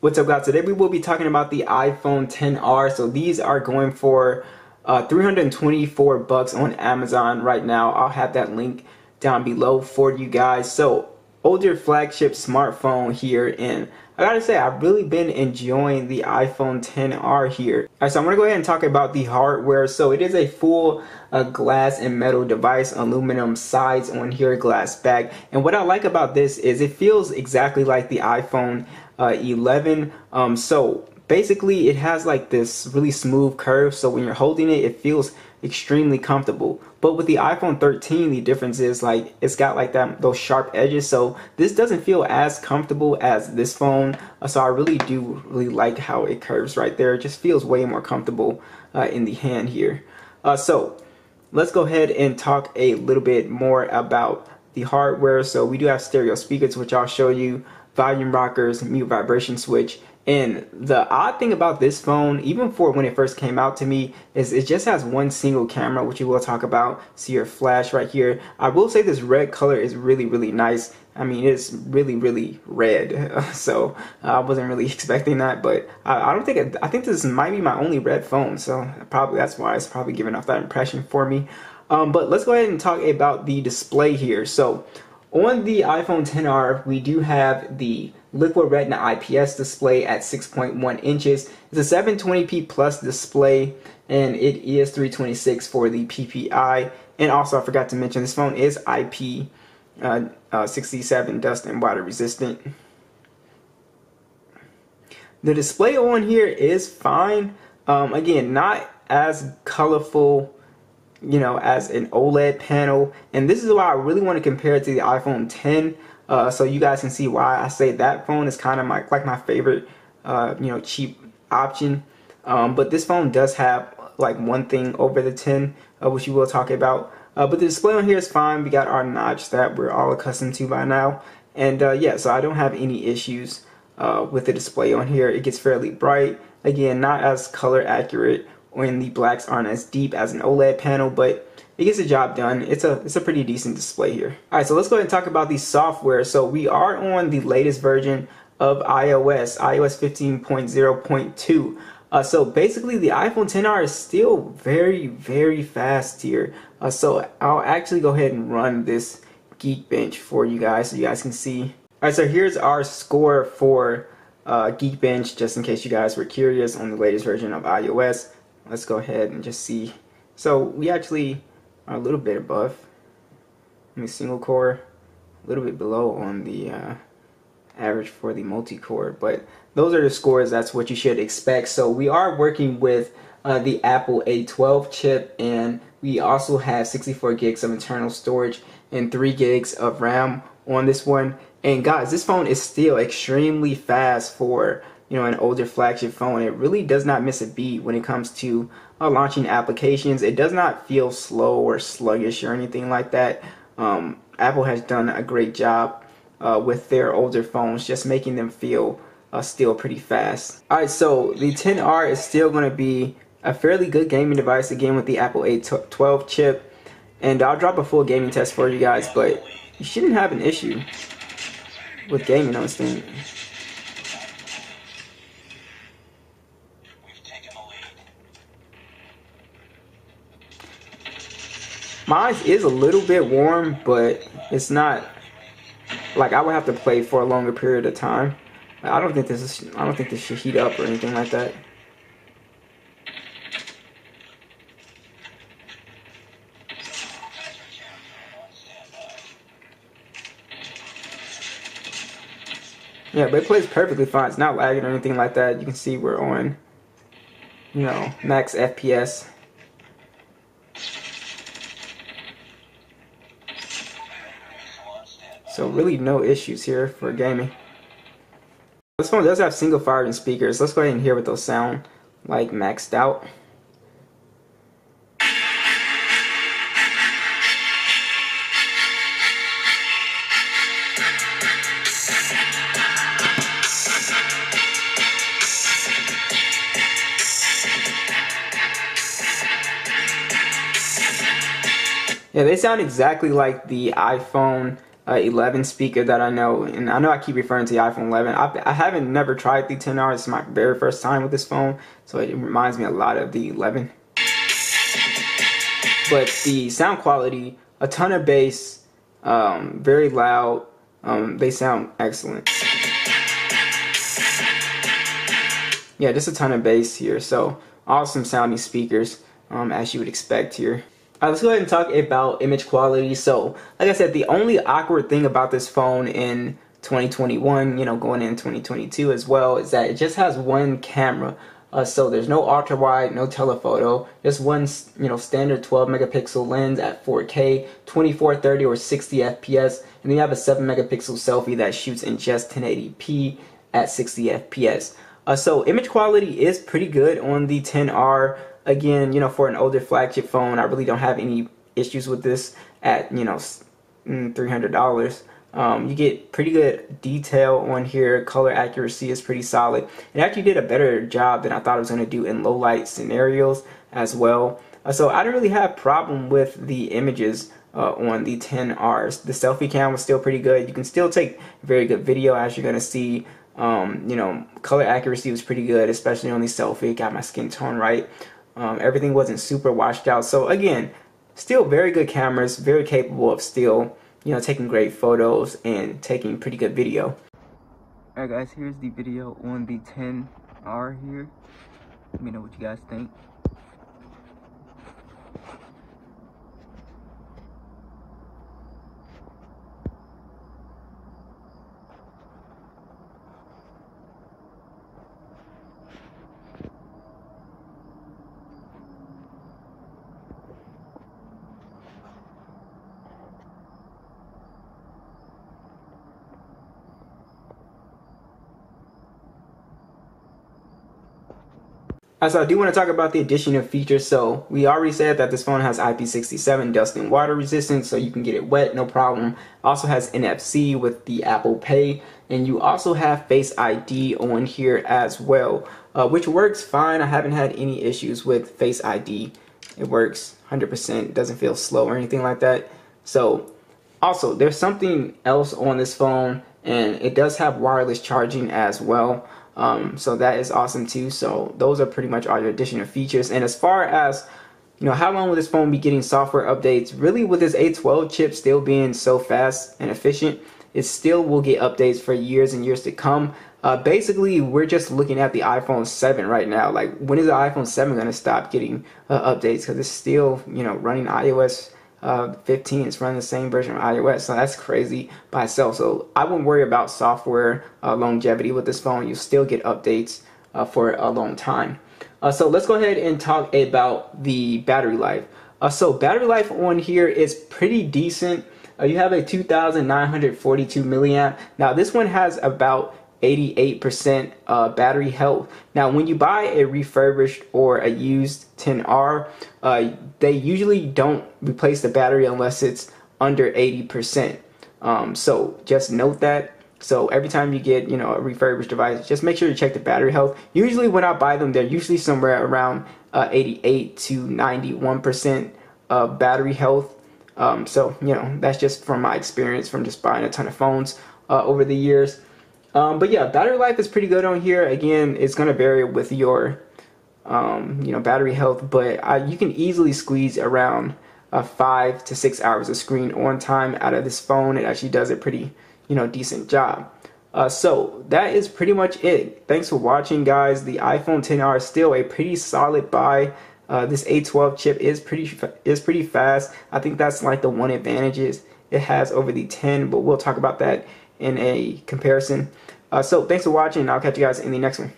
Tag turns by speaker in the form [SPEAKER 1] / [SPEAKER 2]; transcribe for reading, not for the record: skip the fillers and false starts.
[SPEAKER 1] What's up guys, today we will be talking about the iPhone XR. So these are going for 324 bucks on Amazon right now. I'll have that link down below for you guys. So older flagship smartphone here, and I gotta say I've really been enjoying the iPhone XR here. Alright, so I'm gonna go ahead and talk about the hardware. So it is a full glass and metal device, aluminum sides on here, glass back. And what I like about this is it feels exactly like the iPhone 11. So basically it has like this really smooth curve, so when you're holding it, it feels extremely comfortable. But with the iPhone 13, the difference is like it's got like those sharp edges, so this doesn't feel as comfortable as this phone. So I really do like how it curves right there. It just feels way more comfortable in the hand here. So let's go ahead and talk a little bit more about the hardware. So we do have stereo speakers, which I'll show you, volume rockers, mute vibration switch. And the odd thing about this phone, even for when it first came out to me, is it just has one single camera, which we will talk about. See your flash right here. I will say this red color is really nice. I mean, it's really red. So I wasn't really expecting that, but I don't think I think this might be my only red phone, so probably that's why it's probably giving off that impression for me. But let's go ahead and talk about the display here. So on the iPhone XR, we do have the Liquid Retina IPS display at 6.1 inches. It's a 720p plus display, and it is 326 for the PPI. And also, I forgot to mention, this phone is IP67 dust and water resistant. The display on here is fine. Again, not as colorful, you know, as an OLED panel, and this is why I really want to compare it to the iPhone 10, so you guys can see why I say that phone is kind of like my favorite, you know, cheap option. But this phone does have like one thing over the 10, which we will talk about. But the display on here is fine. We got our notch that we're all accustomed to by now, and yeah, so I don't have any issues with the display on here. It gets fairly bright. Again, not as color accurate, when the blacks aren't as deep as an OLED panel, but it gets the job done. It's a pretty decent display here. Alright, so let's go ahead and talk about the software. So we are on the latest version of iOS 15.0.2. So basically the iPhone XR is still very fast here. So I'll actually go ahead and run this Geekbench for you guys so you guys can see. Alright, so here's our score for Geekbench, just in case you guys were curious on the latest version of iOS. Let's go ahead and just see. So we actually are a little bit above. I mean, single core, a little bit below on the average for the multi-core, but those are the scores. That's what you should expect. So we are working with the Apple A12 chip, and we also have 64 gigs of internal storage and 3 gigs of RAM on this one. And guys, this phone is still extremely fast for, you know, an older flagship phone. It really does not miss a beat when it comes to launching applications. It does not feel slow or sluggish or anything like that. Apple has done a great job with their older phones, just making them feel still pretty fast. Alright, so the XR is still going to be a fairly good gaming device, again with the Apple A12 chip. And I'll drop a full gaming test for you guys, but you shouldn't have an issue with gaming on this thing. Mine is a little bit warm, but it's not like I would have to play for a longer period of time. I don't think this should heat up or anything like that. Yeah, but it plays perfectly fine. It's not lagging or anything like that. You can see we're on, you know, max FPS. So really no issues here for gaming. This phone does have single firing speakers. Let's go ahead and hear what those sound like maxed out. Yeah, they sound exactly like the iPhone 11 speaker that I know, and I know I keep referring to the iPhone 11. I haven't never tried the 10R. It's my very first time with this phone, so it reminds me a lot of the 11. But the sound quality, a ton of bass, very loud. They sound excellent. Yeah, just a ton of bass here. So awesome sounding speakers, as you would expect here. Alright, let's go ahead and talk about image quality. So, like I said, the only awkward thing about this phone in 2021, you know, going in 2022 as well, is that it just has one camera. So there's no ultra wide, no telephoto, just one, you know, standard 12 megapixel lens at 4K, 24, 30, or 60 FPS, and then you have a 7 megapixel selfie that shoots in just 1080p at 60 FPS. So image quality is pretty good on the 10R. Again, you know, for an older flagship phone, I really don't have any issues with this at, you know, $300. You get pretty good detail on here. Color accuracy is pretty solid. It actually did a better job than I thought it was going to do in low light scenarios as well. So I didn't really have problem with the images on the 10Rs. The selfie cam was still pretty good. You can still take very good video, as you're going to see. You know, color accuracy was pretty good, especially on the selfie. Got my skin tone right. Everything wasn't super washed out. So again, still very good cameras, very capable of still, you know, taking great photos and taking pretty good video. Alright guys, here's the video on the 10R here. Let me know what you guys think. So I do want to talk about the addition of features. So we already said that this phone has IP67 dust and water resistance, so you can get it wet, no problem. Also has NFC with the Apple Pay, and you also have Face ID on here as well, which works fine. I haven't had any issues with Face ID. It works 100%, doesn't feel slow or anything like that. So also, there's something else on this phone, and it does have wireless charging as well. So that is awesome too. So those are pretty much all your additional features. And as far as, you know, how long will this phone be getting software updates? Really, with this A12 chip still being so fast and efficient, it still will get updates for years and years to come. Basically, we're just looking at the iPhone 7 right now. Like, when is the iPhone 7 going to stop getting updates? Because it's still, you know, running iOS 15. It's running the same version of iOS, so that's crazy by itself. So I wouldn't worry about software longevity with this phone. You still get updates for a long time. So let's go ahead and talk about the battery life. So battery life on here is pretty decent. You have a 2,942 milliamp. Now this one has about 88% battery health. Now when you buy a refurbished or a used 10R, they usually don't replace the battery unless it's under 80%. So just note that. So every time you get, you know, a refurbished device, just make sure you check the battery health. Usually when I buy them, they're usually somewhere around 88 to 91% battery health. So, you know, that's just from my experience from just buying a ton of phones over the years. But yeah, battery life is pretty good on here. Again, it's going to vary with your, you know, battery health, but you can easily squeeze around 5 to 6 hours of screen on time out of this phone. It actually does a pretty, you know, decent job. So that is pretty much it. Thanks for watching, guys. The iPhone XR is still a pretty solid buy. This A12 chip is pretty fast. I think that's like the one advantage it has over the 10, but we'll talk about that in a comparison. So thanks for watching, and I'll catch you guys in the next one.